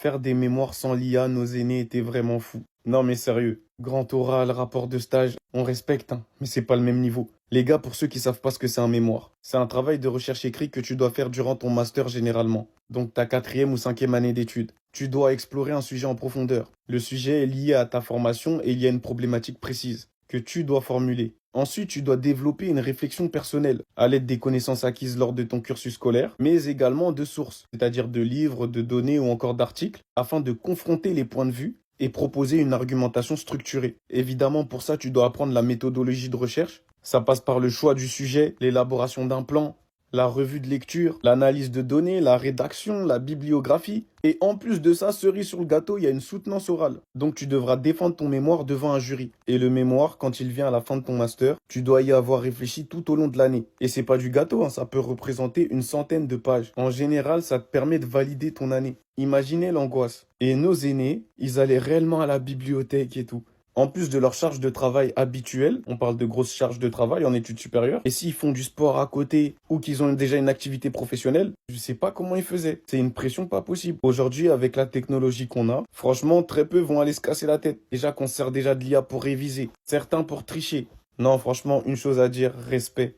Faire des mémoires sans l'IA, nos aînés étaient vraiment fous. Non mais sérieux, grand oral, rapport de stage, on respecte, hein, mais c'est pas le même niveau. Les gars, pour ceux qui savent pas ce que c'est un mémoire, c'est un travail de recherche écrit que tu dois faire durant ton master généralement. Donc ta quatrième ou cinquième année d'études. Tu dois explorer un sujet en profondeur. Le sujet est lié à ta formation et il y a une problématique précise que tu dois formuler. Ensuite, tu dois développer une réflexion personnelle à l'aide des connaissances acquises lors de ton cursus scolaire, mais également de sources, c'est-à-dire de livres, de données ou encore d'articles, afin de confronter les points de vue et proposer une argumentation structurée. Évidemment, pour ça, tu dois apprendre la méthodologie de recherche. Ça passe par le choix du sujet, l'élaboration d'un plan, la revue de lecture, l'analyse de données, la rédaction, la bibliographie. Et en plus de ça, cerise sur le gâteau, il y a une soutenance orale. Donc tu devras défendre ton mémoire devant un jury. Et le mémoire, quand il vient à la fin de ton master, tu dois y avoir réfléchi tout au long de l'année. Et c'est pas du gâteau, hein, ça peut représenter une centaine de pages. En général, ça te permet de valider ton année. Imaginez l'angoisse. Et nos aînés, ils allaient réellement à la bibliothèque et tout. En plus de leur charge de travail habituelle, on parle de grosses charges de travail en études supérieures, et s'ils font du sport à côté ou qu'ils ont déjà une activité professionnelle, je sais pas comment ils faisaient. C'est une pression pas possible. Aujourd'hui, avec la technologie qu'on a, franchement, très peu vont aller se casser la tête. Déjà qu'on se sert déjà de l'IA pour réviser, certains pour tricher. Non, franchement, une chose à dire, respect.